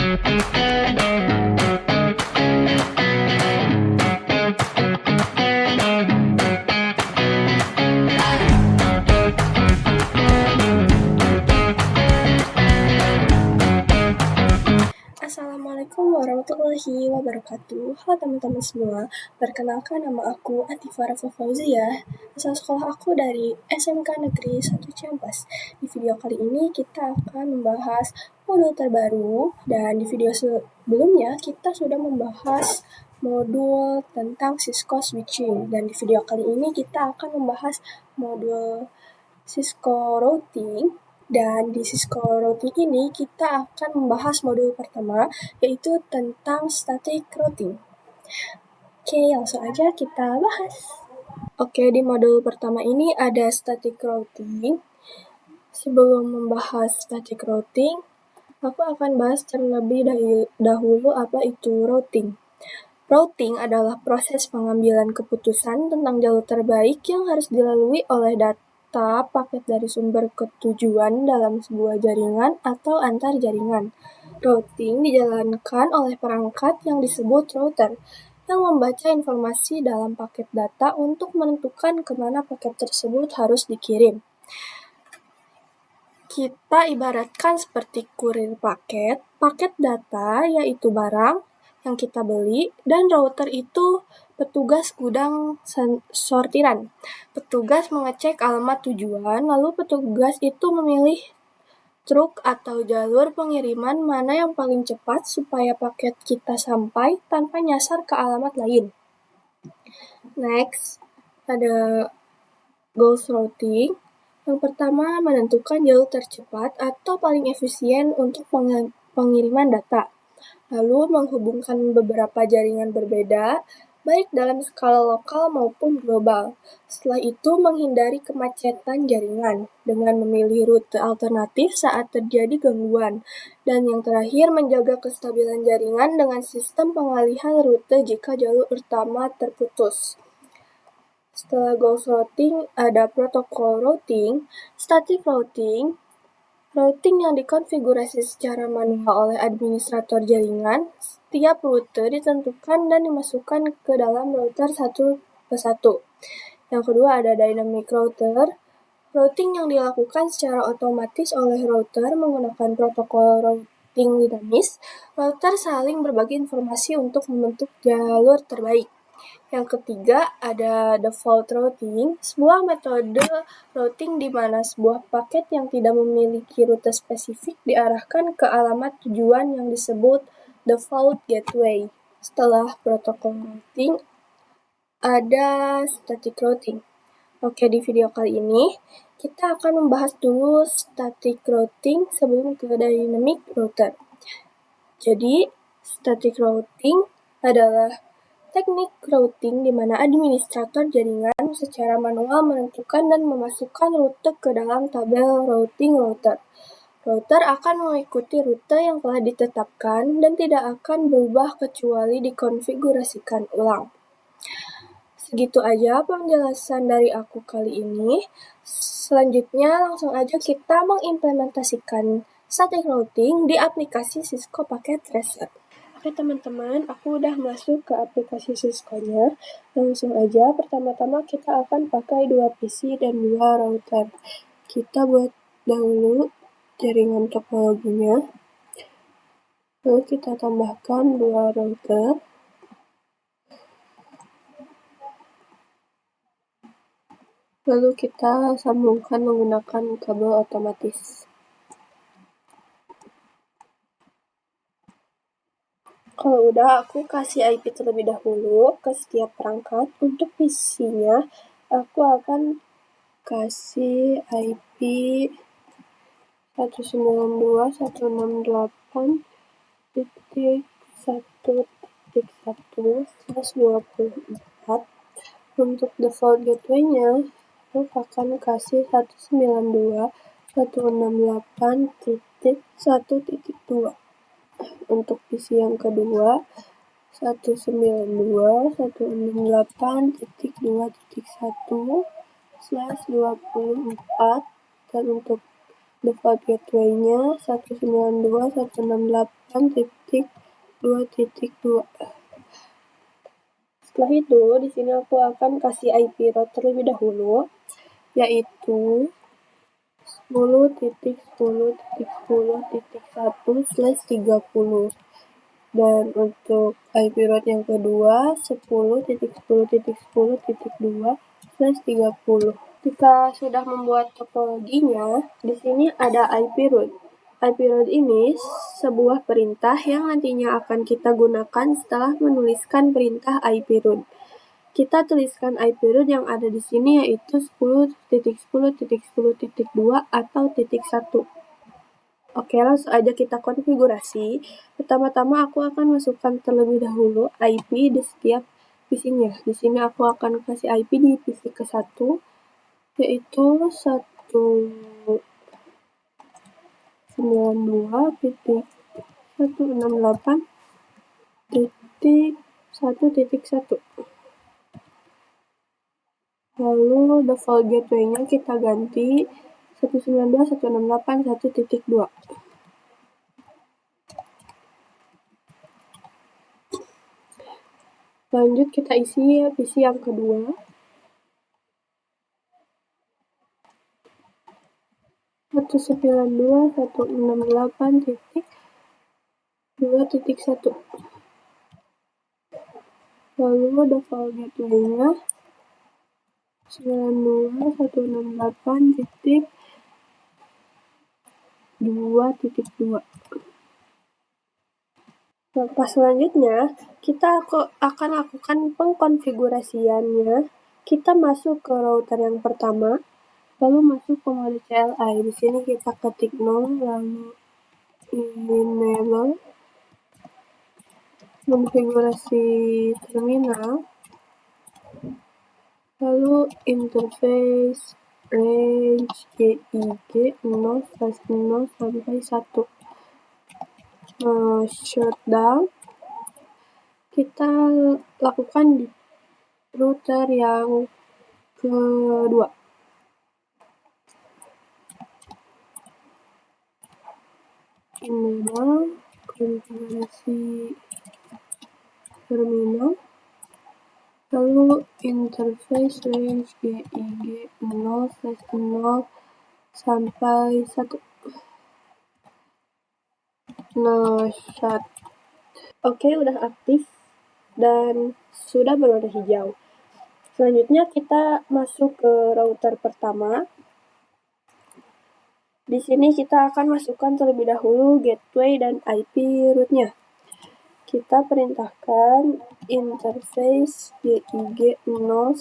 Assalamualaikum warahmatullahi wabarakatuh. Halo teman-teman semua, perkenalkan nama aku Atifah Rafa Fauzia. Asal sekolah aku dari SMK Negeri 1 Ciamplas. Di video kali ini kita akan membahas modul terbaru, dan di video sebelumnya kita sudah membahas modul tentang Cisco switching, dan di video kali ini kita akan membahas modul Cisco routing. Dan di Cisco routing ini kita akan membahas modul pertama, yaitu tentang static routing. Oke, langsung aja kita bahas. Oke, di modul pertama ini ada static routing. Sebelum membahas static routing, aku akan bahas terlebih dahulu apa itu routing. Routing adalah proses pengambilan keputusan tentang jalur terbaik yang harus dilalui oleh data paket dari sumber ke tujuan dalam sebuah jaringan atau antar jaringan. Routing dijalankan oleh perangkat yang disebut router, yang membaca informasi dalam paket data untuk menentukan kemana paket tersebut harus dikirim. Kita ibaratkan seperti kurir paket data yaitu barang yang kita beli, dan router itu petugas gudang sortiran. Petugas mengecek alamat tujuan, lalu petugas itu memilih truk atau jalur pengiriman mana yang paling cepat supaya paket kita sampai tanpa nyasar ke alamat lain. Next, ada goals routing. Yang pertama, menentukan jalur tercepat atau paling efisien untuk pengiriman data. Lalu menghubungkan beberapa jaringan berbeda, baik dalam skala lokal maupun global. Setelah itu menghindari kemacetan jaringan dengan memilih rute alternatif saat terjadi gangguan. Dan yang terakhir, menjaga kestabilan jaringan dengan sistem pengalihan rute jika jalur utama terputus. Setelah goals routing, ada protokol routing, static routing, routing yang dikonfigurasi secara manual oleh administrator jaringan. Setiap rute ditentukan dan dimasukkan ke dalam router satu persatu. Yang kedua ada dynamic router, routing yang dilakukan secara otomatis oleh router menggunakan protokol routing dinamis. Router saling berbagi informasi untuk membentuk jalur terbaik. Yang ketiga ada default routing, sebuah metode routing di mana sebuah paket yang tidak memiliki rute spesifik diarahkan ke alamat tujuan yang disebut default gateway. Setelah protokol routing, ada static routing. Oke, di video kali ini kita akan membahas dulu static routing sebelum ke dynamic router. Jadi, static routing adalah teknik routing di mana administrator jaringan secara manual menentukan dan memasukkan rute ke dalam tabel routing router. Router akan mengikuti rute yang telah ditetapkan dan tidak akan berubah kecuali dikonfigurasikan ulang. Segitu aja penjelasan dari aku kali ini. Selanjutnya langsung aja kita mengimplementasikan static routing di aplikasi Cisco Packet Tracer. Oke teman-teman, aku udah masuk ke aplikasi Cisco-nya. Langsung aja, pertama-tama kita akan pakai 2 PC dan 2 router. Kita buat dahulu jaringan topologinya. Lalu kita tambahkan 2 router. Lalu kita sambungkan menggunakan kabel otomatis. Kalau udah, aku kasih IP terlebih dahulu ke setiap perangkat. Untuk PC-nya, aku akan kasih IP 192.168.1.1/24. Untuk default gateway-nya, aku akan kasih 192.168.1.2. Untuk PC yang kedua 192.168.2.1/24, dan untuk default gateway-nya 192.168.2.2. Setelah itu, di sini aku akan kasih IP route terlebih dahulu, yaitu 10.10.10.1/30. Dan untuk IP route yang kedua 10.10.10.2/30. Jika sudah membuat topologinya, di sini ada IP route. IP route ini sebuah perintah yang nantinya akan kita gunakan setelah menuliskan perintah IP route. Kita tuliskan IP route yang ada di sini yaitu 10.10.10.2 atau .1. Oke, langsung aja kita konfigurasi. Pertama-tama aku akan masukkan terlebih dahulu IP di setiap PC-nya. Di sini aku akan kasih IP di PC ke-1 yaitu 192.168.1.1. Lalu default gateway-nya kita ganti 192.168.1.2. Lanjut kita isi PC yang kedua. Satu 192.168.2.1. Lalu default gateway-nya 192.168.2.2. Pas selanjutnya, kita akan lakukan pengkonfigurasiannya. Kita masuk ke router yang pertama, lalu masuk ke mode CLI. Di sini kita ketik no, lalu enable konfigurasi terminal, lalu interface range GIG 0/0 sampai 1. Shutdown kita lakukan di router yang kedua. Enable konfigurasi terminal, lalu interface range GIG 0/0 sampai 1. Shut. Oke, udah aktif dan sudah berwarna hijau. Selanjutnya kita masuk ke router pertama. Di sini kita akan masukkan terlebih dahulu gateway dan IP route-nya. Kita perintahkan interface GIG 0/0.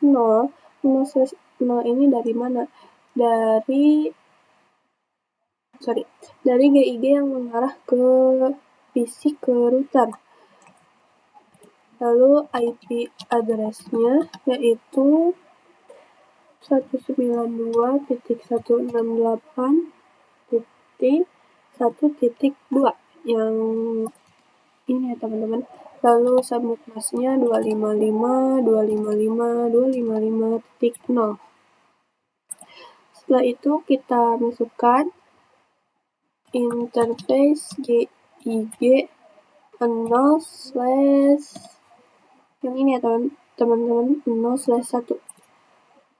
0/0 ini dari mana? Dari GIG yang mengarah ke PC ke router. Lalu IP address-nya yaitu 192.168.1.2 yang ini ya teman-teman. Lalu subnet mask-nya 255.255.255.0. Setelah itu kita masukkan interface GIG 0/ yang ini ya teman-teman 0/1.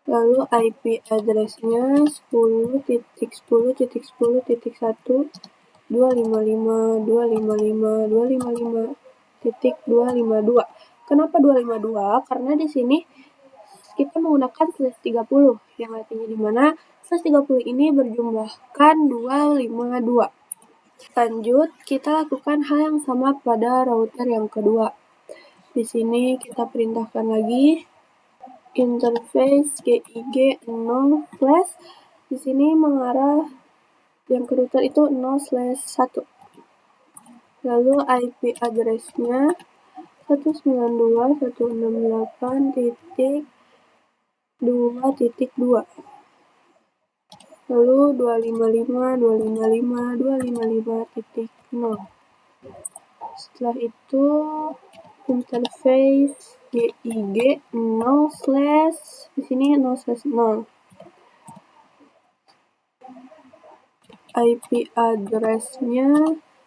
Lalu IP address-nya 10.10.10.1.255.255.255.252. Kenapa 252? Karena di sini kita menggunakan /30 yang artinya di mana /30 ini berjumlahkan 252. Lanjut, kita lakukan hal yang sama pada router yang kedua. Di sini kita perintahkan lagi interface GIG 0/, di sini mengarah yang ke router itu 0/1. Lalu IP address-nya 192.168.2.2. Lalu 255.255.255.0. Setelah itu interface GIG 0/ di sini 0/0. IP address-nya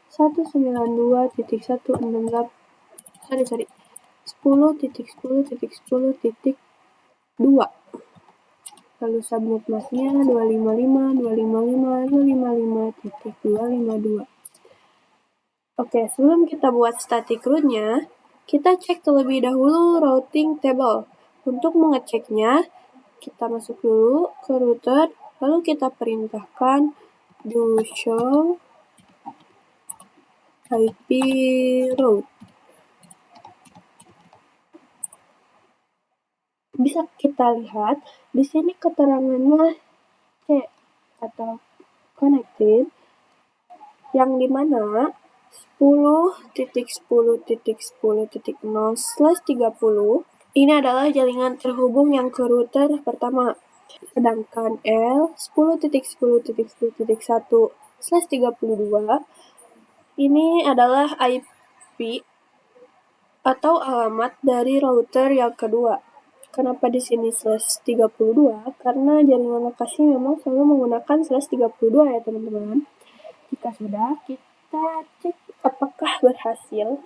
192.10.10.10.2. Lalu subnet masknya 255.255.255.252. Oke, sebelum kita buat static root-nya, kita cek terlebih dahulu routing table. Untuk mengeceknya, kita masuk dulu ke router, lalu kita perintahkan do show IP route. Bisa kita lihat di sini keterangannya C atau connected, yang dimana 10.10.10.0/30 ini adalah jaringan terhubung yang ke router pertama. Sedangkan L 10.10.10.1/32 ini adalah IP atau alamat dari router yang kedua. Kenapa di sini /32? Karena jaringan lokasi memang selalu menggunakan /32 ya teman-teman. Jika sudah, kita cek apakah berhasil.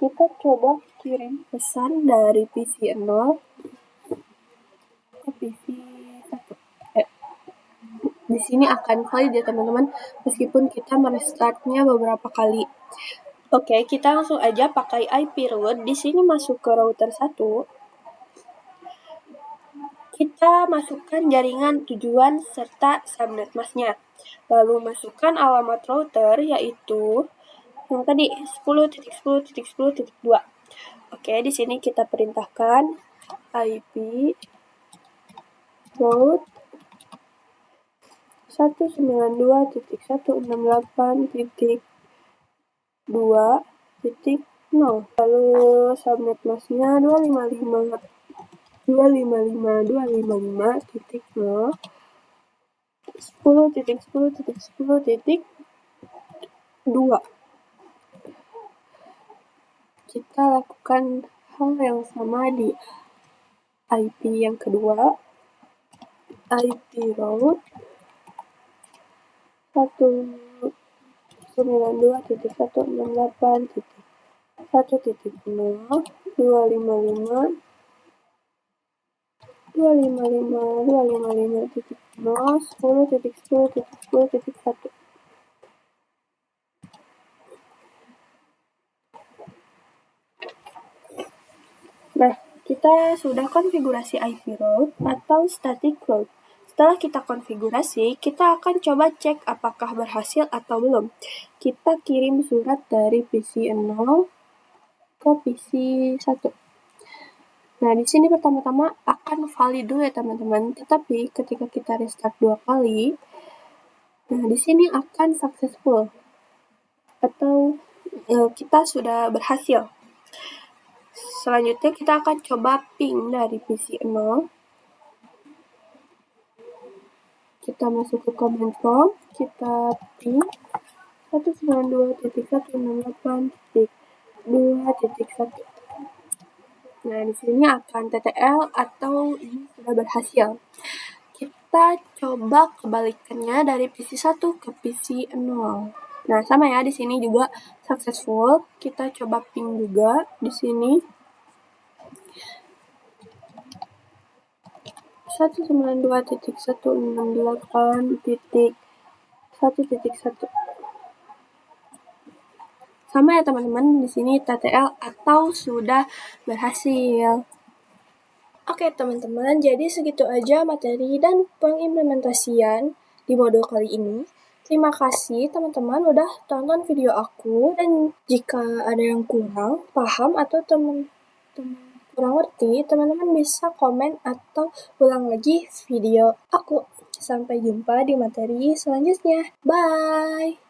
Kita coba kirim pesan dari PC 0 ke PC 1. Di sini akan valid ya teman-teman, meskipun kita merestartnya beberapa kali. Oke, kita langsung aja pakai IP root. Di sini masuk ke router 1. Kita masukkan jaringan tujuan serta subnet masknya. Lalu masukkan alamat router, yaitu yang tadi 10.10.10.2. Oke, di sini kita perintahkan IP root 192.168.2.0. Lalu subnet masknya 255.255.255.0 10.10.10.2. Kita lakukan hal yang sama di IP yang kedua, IP route 192.168.255.255.255.0 Nah, kita sudah konfigurasi IP route atau static route. Setelah kita konfigurasi, kita akan coba cek apakah berhasil atau belum. Kita kirim surat dari PC 0 ke PC 1. Nah, di sini pertama-tama akan valid dulu ya teman-teman. Tetapi ketika kita restart 2 kali, nah di sini akan successful atau kita sudah berhasil. Selanjutnya kita akan coba ping dari PC 0. Kita masuk ke command prompt, kita ping 192.168.2.1. Nah, di sini akan TTL atau ini sudah berhasil. Kita coba kebalikannya dari PC 1 ke PC 0. Nah, sama ya, di sini juga successful. Kita coba ping juga di sini. 192.168.1.1. Sama ya teman-teman, di sini TTL atau sudah berhasil. Oke teman-teman, jadi segitu aja materi dan pengimplementasian di modul kali ini. Terima kasih teman-teman udah tonton video aku, dan jika ada yang kurang paham atau teman-teman kurang ngerti, teman-teman bisa komen atau ulang lagi video aku. Sampai jumpa di materi selanjutnya. Bye!